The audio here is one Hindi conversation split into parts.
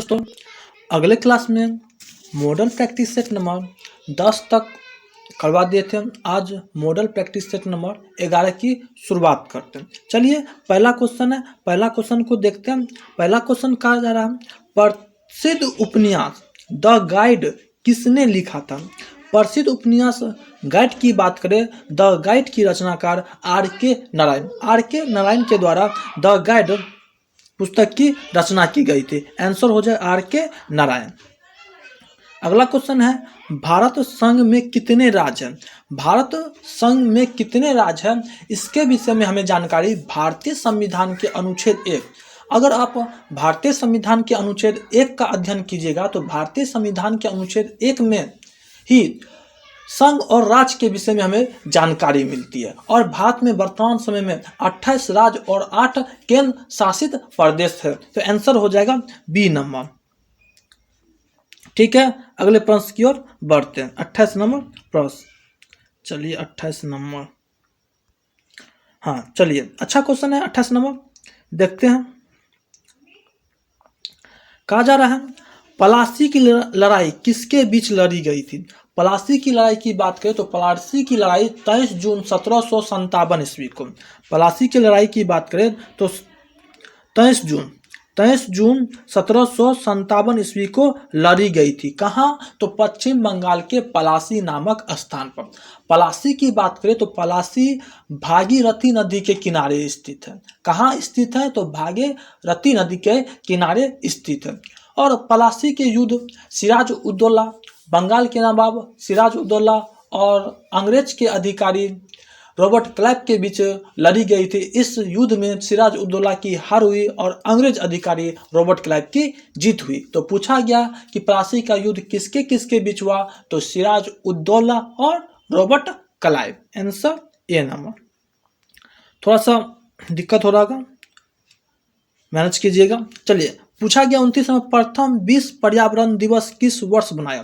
दोस्तों, अगले क्लास में मॉडल प्रैक्टिस सेट नंबर 10 तक करवा दिए थे। आज मॉडल प्रैक्टिस सेट नंबर 11 की शुरुआत करते हैं। चलिए, पहला क्वेश्चन है, पहला क्वेश्चन को देखते हैं। पहला क्वेश्चन कहा जा रहा है, प्रसिद्ध उपन्यास द गाइड किसने लिखा था? प्रसिद्ध उपन्यास गाइड की बात करें, द गाइड की रचनाकार R.K. नारायण, R.K. नारायण के द्वारा द गाइड पुस्तक की रचना की गई थी। आंसर हो जाए R.K. नारायण। अगला क्वेश्चन है, भारत संघ में कितने राज्य हैं? भारत संघ में कितने राज्य हैं, इसके विषय में हमें जानकारी भारतीय संविधान के अनुच्छेद 1। अगर आप भारतीय संविधान के अनुच्छेद 1 का अध्ययन कीजिएगा तो भारतीय संविधान के अनुच्छेद 1 में ही संघ और राज्य के विषय में हमें जानकारी मिलती है। और भारत में वर्तमान समय में 28 राज्य और 8 केंद्र शासित प्रदेश है। तो आंसर हो जाएगा बी नंबर। ठीक है, अगले प्रश्न की ओर बढ़ते हैं। 28 नंबर प्रश्न, चलिए 28 नंबर, हाँ चलिए, अच्छा क्वेश्चन है 28 नंबर, देखते हैं। कहा जा रहा है, पलासी की लड़ाई किसके बीच लड़ी गई थी? पलासी की लड़ाई की बात करें तो पलासी की लड़ाई 23 जून 1757 ईस्वी को, पलासी की लड़ाई की बात करें तो 23 जून 1757 ईस्वी को लड़ी गई थी। कहाँ? तो पश्चिम बंगाल के पलासी नामक स्थान पर। पलासी की बात करें तो पलासी भागीरथी नदी के किनारे स्थित है। कहाँ स्थित है? तो भागीरथी नदी के किनारे स्थित है। और पलासी के युद्ध सिराज उद्दौला, बंगाल के नवाब सिराज उद्दौला और अंग्रेज के अधिकारी रॉबर्ट क्लाइव के बीच लड़ी गई थी। इस युद्ध में सिराज उद्दौला की हार हुई और अंग्रेज अधिकारी रॉबर्ट क्लाइव की जीत हुई। तो पूछा गया कि पलासी का युद्ध किसके किसके बीच हुआ? तो सिराज उद्दौला और Robert Clive. Answer A number. थोड़ा सा दिक्कत हो रहा होगा, मैनेज कीजिएगा। चलिए, पूछा गया 29 में प्रथम विश्व पर्यावरण दिवस किस वर्ष बनाया?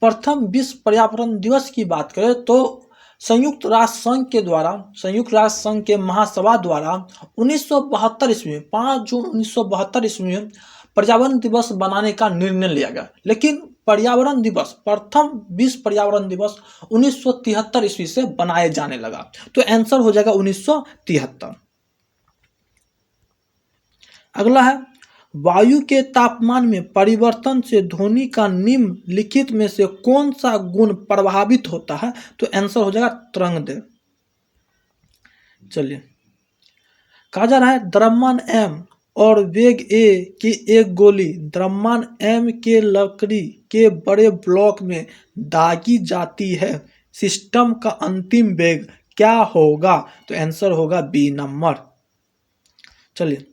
प्रथम विश्व पर्यावरण दिवस की बात करें तो संयुक्त राष्ट्र संघ के द्वारा, संयुक्त राष्ट्र संघ के महासभा द्वारा 1972 ईस्वी में 5 जून 1972 ईस्वी में पर्यावरण दिवस बनाने का निर्णय लिया गया। लेकिन पर्यावरण दिवस, प्रथम विश्व पर्यावरण दिवस 1973 ईस्वी से बनाए जाने लगा। तो आंसर हो जाएगा 1973। अगला है, वायु के तापमान में परिवर्तन से ध्वनि का निम्नलिखित में से कौन सा गुण प्रभावित होता है? तो आंसर हो जाएगा तरंगदैर्घ्य। चलिए, कहा जा रहा है, द्रव्यमान m और वेग a की एक गोली द्रव्यमान m के लकड़ी के बड़े ब्लॉक में दागी जाती है, सिस्टम का अंतिम वेग क्या होगा? तो आंसर होगा बी नंबर। चलिए,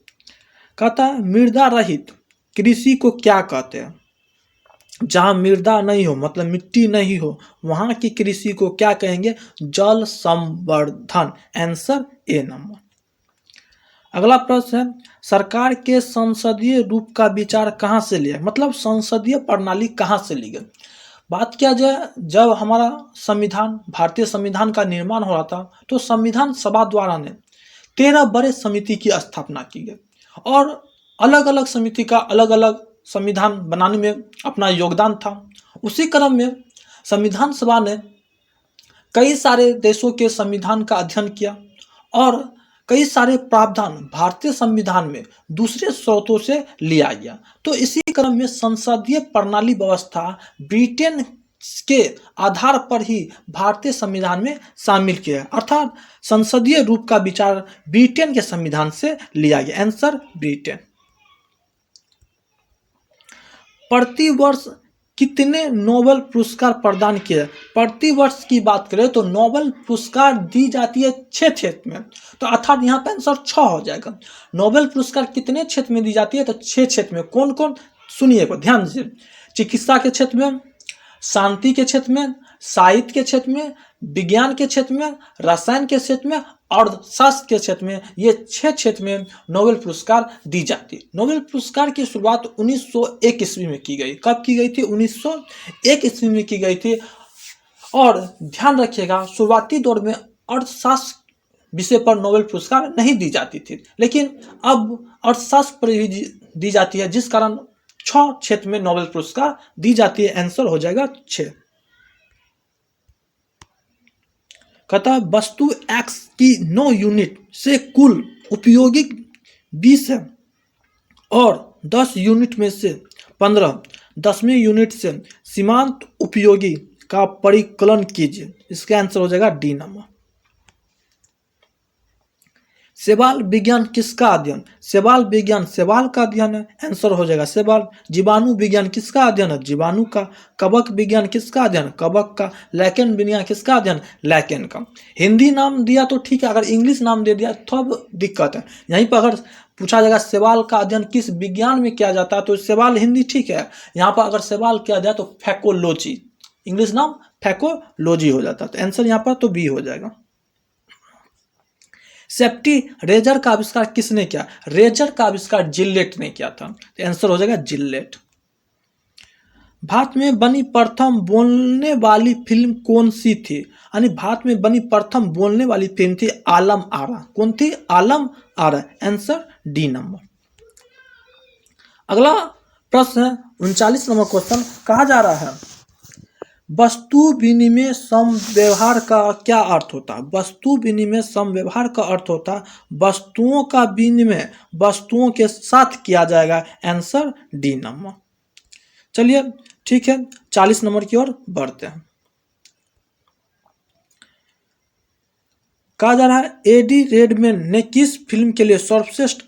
कहता है, मृदा रहित कृषि को क्या कहते हैं? जहां मृदा नहीं हो, मतलब मिट्टी नहीं हो, वहां की कृषि को क्या कहेंगे? जल संवर्धन। Answer A number. अगला प्रश्न है, सरकार के संसदीय रूप का विचार कहां से लिया, मतलब संसदीय प्रणाली कहां से ली गई? बात किया जाए, जब हमारा संविधान, भारतीय संविधान का निर्माण हो रहा था तो संविधान सभा द्वारा ने 13 बड़े समिति की स्थापना की गई और अलग अलग समिति का अलग अलग संविधान बनाने में अपना योगदान था। उसी क्रम में संविधान सभा ने कई सारे देशों के संविधान का अध्ययन किया और कई सारे प्रावधान भारतीय संविधान में दूसरे स्रोतों से लिया गया। तो इसी क्रम में संसदीय प्रणाली व्यवस्था ब्रिटेन के आधार पर ही भारतीय संविधान में शामिल किया है, अर्थात संसदीय रूप का विचार ब्रिटेन के संविधान से लिया गया। Answer Britain. प्रति वर्ष कितने नोबेल पुरस्कार प्रदान किए? प्रति वर्ष की बात करें तो नोबेल पुरस्कार दी जाती है 6 क्षेत्र में, तो अर्थात यहाँ पे आंसर 6 हो जाएगा। नोबेल पुरस्कार कितने क्षेत्र में दी जाती है? तो 6 क्षेत्र में। कौन कौन? सुनिएगा ध्यान से। चिकित्सा के क्षेत्र में, शांति के क्षेत्र में, साहित्य के क्षेत्र में, विज्ञान के क्षेत्र में, रसायन के क्षेत्र में और शास्त्र के क्षेत्र में, ये 6 क्षेत्र में नोबेल पुरस्कार दी जाती है। नोबेल पुरस्कार की शुरुआत 1901 ईस्वी में की गई। कब की गई थी? 1901 ईस्वी में की गई थी। और ध्यान रखिएगा, शुरुआती दौर में अर्थशास्त्र विषय पर नोबेल पुरस्कार नहीं दी जाती थी, लेकिन अब अर्थशास्त्र पर भी दी जाती है, जिस कारण 6 क्षेत्र में नोबेल पुरस्कार दी जाती है। आंसर हो जाएगा 6। कहता है वस्तु एक्स की 9 यूनिट से कुल उपयोगी 20 है और 10 यूनिट में से 15 10वें यूनिट से सीमांत उपयोगी का परिकलन कीजिए। इसका आंसर हो जाएगा डी नंबर। शैवाल विज्ञान किसका अध्ययन? शैवाल विज्ञान शैवाल का अध्ययन है। आंसर हो जाएगा शैवाल। जीवाणु विज्ञान किसका अध्ययन है? जीवाणु का। कवक विज्ञान किसका अध्ययन? कवक का। लैकेन विज्ञान किसका अध्ययन? लैकेन का। हिंदी नाम दिया तो ठीक है, अगर इंग्लिश नाम दे दिया तब दिक्कत है। यहीं पर अगर पूछा जाएगा शैवाल का अध्ययन किस विज्ञान में किया जाता है तो शैवाल हिंदी ठीक है। यहाँ पर अगर शैवाल किया जाए तो फैकोलॉजी, इंग्लिश नाम फैकोलॉजी हो जाता है। तो आंसर यहाँ पर तो बी हो जाएगा। सेफ्टी रेजर का आविष्कार किसने किया? रेजर का आविष्कार जिलेट ने किया था। तो आंसर हो जाएगा जिलेट। भारत में बनी प्रथम बोलने वाली फिल्म कौन सी थी? यानी भारत में बनी प्रथम बोलने वाली फिल्म थी आलम आरा। कौन थी? Alam Ara. Answer D number. अगला प्रश्न है 39 नंबर क्वेश्चन। कहा जा रहा है वस्तु विनिमय समव्यवहार का क्या अर्थ होता है? वस्तु विनिमय समव्यवहार का अर्थ होता है वस्तुओं का विनिमय वस्तुओं के साथ किया जाएगा। Answer D number. चलिए ठीक है, 40 नंबर की ओर बढ़ते हैं। कहा जा रहा है एडी रेडमैन ने किस फिल्म के लिए सर्वश्रेष्ठ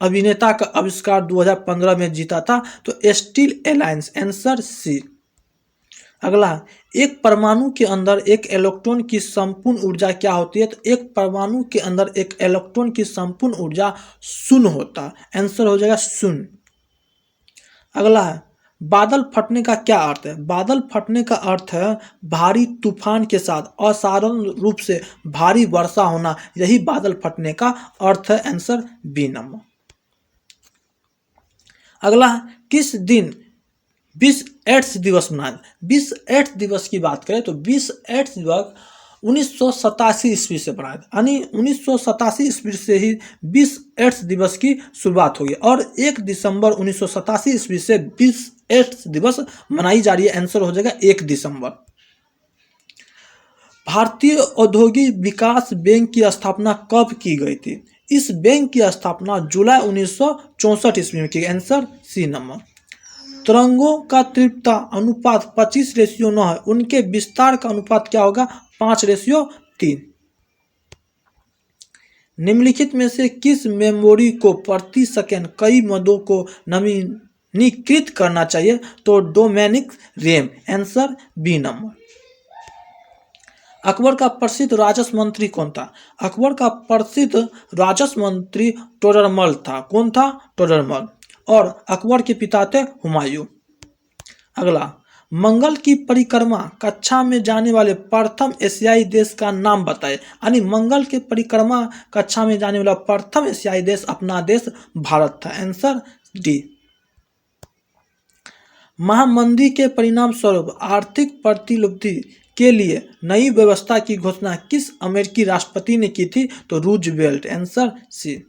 अभिनेता का आविष्कार 2015 में जीता था? तो स्टील अलायंस। Answer C. अगला, एक परमाणु के अंदर एक इलेक्ट्रॉन की संपूर्ण ऊर्जा क्या होती है? तो एक परमाणु के अंदर एक इलेक्ट्रॉन की संपूर्ण ऊर्जा शून्य होता है। आंसर हो जाएगा शून्य। अगला है बादल फटने का क्या अर्थ है? बादल फटने का अर्थ है भारी तूफान के साथ असाधारण रूप से भारी वर्षा होना, यही बादल फटने का अर्थ है। Answer B number. अगला है किस दिन विश्व एड्स दिवस मनाया? विश्व एड्स दिवस की बात करें तो विश्व एड्स दिवस 1987 ईस्वी से मनाया, यानी 1987 ईस्वी से ही विश्व एड्स दिवस की शुरुआत हुई और 1 दिसंबर 1987 ईस्वी से विश्व एड्स दिवस मनाई जा रही है। आंसर हो जाएगा 1 दिसंबर। भारतीय औद्योगिक विकास बैंक की स्थापना कब की गई थी? इस बैंक की स्थापना जुलाई 1964 ईस्वी में की गई। Answer C number. तरंगों का तीव्रता अनुपात 25:9 है, उनके विस्तार का अनुपात क्या होगा? 5:3। निम्नलिखित में से किस मेमोरी को प्रति सेकंड कई मदों को नवीनीकृत करना चाहिए? तो डोमेनिक रैम। Answer B number. अकबर का प्रसिद्ध राजस्व मंत्री कौन था? अकबर का प्रसिद्ध राजस्व मंत्री टोडरमल था। कौन था? टोडरमल। और अकबर के पिता थे हुमायूं। अगला, मंगल की परिक्रमा कक्षा में जाने वाले प्रथम एशियाई देश का नाम बताएं। यानी मंगल के परिक्रमा कक्षा में जाने वाला प्रथम एशियाई देश अपना देश भारत था। Answer D. महामंदी के परिणाम स्वरूप आर्थिक प्रतिलब्धि के लिए नई व्यवस्था की घोषणा किस अमेरिकी राष्ट्रपति ने की थी? तो रूजवेल्ट। Answer C.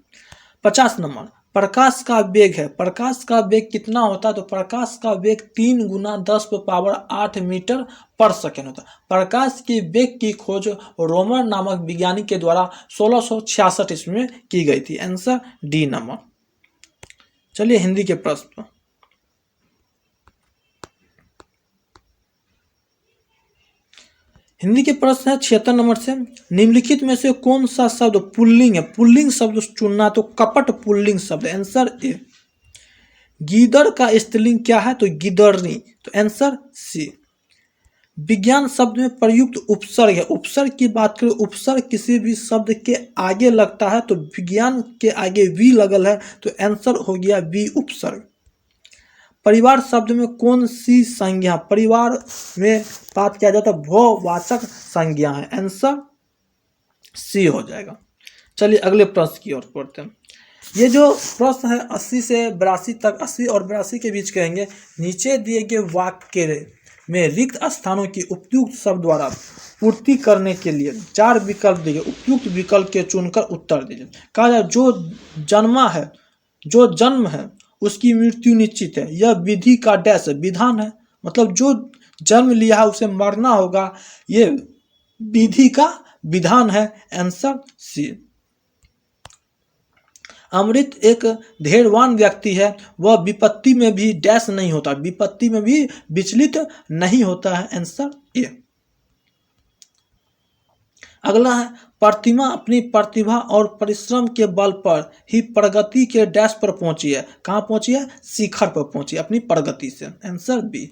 50 नंबर। प्रकाश का वेग है, प्रकाश का वेग कितना होता है? तो प्रकाश का वेग 3 × 10⁸ मीटर पर सेकेंड होता है। प्रकाश के वेग की खोज रोमर नामक वैज्ञानिक के द्वारा 1666 ईस्वी में की गई थी। Answer D number. चलिए हिंदी के प्रश्न। हिंदी के प्रश्न है 76 नंबर से। निम्नलिखित में से कौन सा शब्द पुल्लिंग है? पुल्लिंग शब्द चुनना, तो कपट पुल्लिंग शब्द। Answer A. गीदड़ का स्त्रीलिंग क्या है? तो गिदड़नी। तो आंसर सी। विज्ञान शब्द में प्रयुक्त उपसर्ग है। उपसर्ग की बात करें, उपसर्ग किसी भी शब्द के आगे लगता है, तो विज्ञान के आगे वी लगल है, तो आंसर हो गया बी उपसर्ग। परिवार शब्द में कौन सी संज्ञा परिवार में बात किया जाता है? भौवाचक संज्ञा है। आंसर सी हो जाएगा। चलिए अगले प्रश्न की ओर बढ़ते हैं। ये जो प्रश्न है 80 से 82 तक, 80 और 82 के बीच कहेंगे। नीचे दिए गए वाक्य में रिक्त स्थानों की उपयुक्त शब्द द्वारा पूर्ति करने के लिए 4 विकल्प दिए, उपयुक्त विकल्प के चुनकर उत्तर दीजिए। कहा जाए जो जन्म है उसकी मृत्यु निश्चित है। यह विधि का डैश विधान है, मतलब जो जन्म लिया है उसे मरना होगा, ये विधि का विधान है। Answer C. अमृत एक धैर्यवान व्यक्ति है, वह विपत्ति में भी डैश नहीं होता, विपत्ति में भी विचलित नहीं होता है। Answer A. अगला है, प्रतिमा अपनी प्रतिभा और परिश्रम के बल पर ही प्रगति के डैश पर पहुंची है। कहाँ पहुंची है? शिखर पर पहुंची अपनी प्रगति से। Answer B.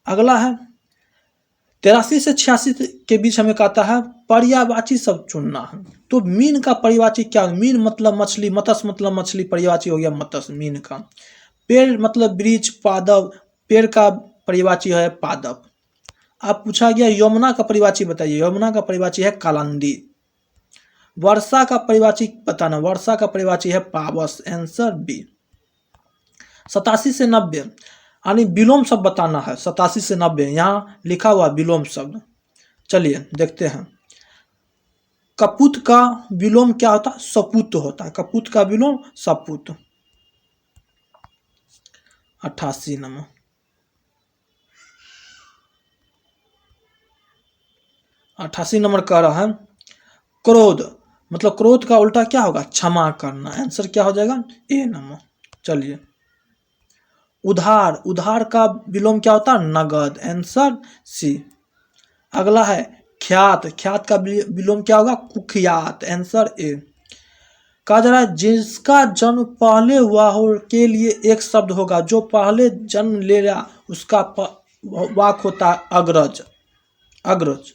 अगला है, 83 से 86 के बीच हमें कहता है पर्यायवाची शब्द चुनना है। तो मीन का पर्यायवाची क्या? मीन मतलब मछली, मत्स्य मतलब मछली, पर्यायवाची हो गया मत्स्य मीन का। पेड़ मतलब वृक्ष, पादप, पेड़ का पर्यायवाची है पादप। अब पूछा गया यमुना का पर्यायवाची बताइए। यमुना का पर्यायवाची है कालिंदी। वर्षा का पर्यायवाची बताना। वर्षा का पर्यायवाची है पावस। Answer B. 87 से 90 यानी विलोम शब्द बताना है। 87 से 90 यहाँ लिखा हुआ विलोम शब्द। चलिए देखते हैं। कपूत का विलोम क्या होता है? सपूत होता है। कपूत का विलोम सपूत। 88 नंबर। 88 नंबर कह रहा है क्रोध, मतलब क्रोध का उल्टा क्या होगा? क्षमा करना। आंसर क्या हो जाएगा? A number. चलिए, उधार, उधार का विलोम क्या होता है? नगद। Answer C. अगला है ख्यात, ख्यात का विलोम क्या होगा? कुख्यात। Answer A. कहा जा रहा है जिसका जन्म पहले हुआ हो के लिए एक शब्द होगा, जो पहले जन्म ले रहा उसका वाक होता है अग्रज। अग्रज।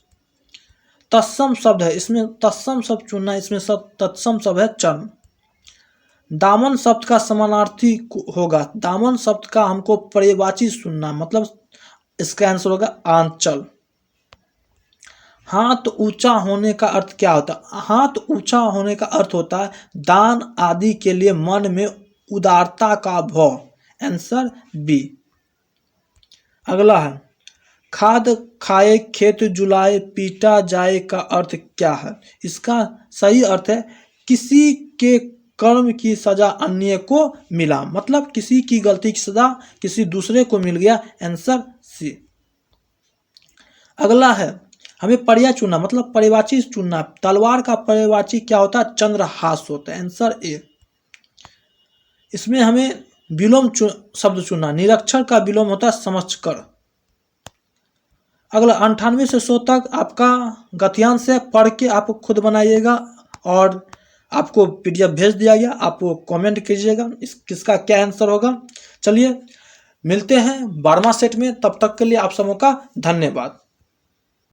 तत्सम शब्द है, इसमें तत्सम शब्द चुनना, इसमें सब तत्सम शब्द है चर्म। दामन शब्द का समानार्थी होगा। दामन शब्द का हमको पर्यायवाची सुनना, मतलब इसका आंसर होगा आंचल। हाथ ऊंचा होने का अर्थ क्या होता है? हाथ ऊंचा होने का अर्थ होता है दान आदि के लिए मन में उदारता का भाव। Answer B. अगला है खाद खाए खेत जुलाए पीटा जाए का अर्थ क्या है? इसका सही अर्थ है किसी के कर्म की सजा अन्य को मिला, मतलब किसी की गलती की सजा किसी दूसरे को मिल गया। Answer C. अगला है हमें पर्याय चुनना, मतलब पर्यायवाची चुनना। तलवार का पर्यायवाची क्या होता है? चंद्रहास होता है। Answer A. इसमें हमें विलोम शब्द चुनना। निरक्षर का विलोम होता है समझकर। अगला 98 से 100 तक आपका गद्यांश है, पढ़ के आप खुद बनाइएगा और आपको PDF भेज दिया गया, आप कमेंट कीजिएगा किसका क्या आंसर होगा। चलिए मिलते हैं 12वां सेट में, तब तक के लिए आप सबों का धन्यवाद।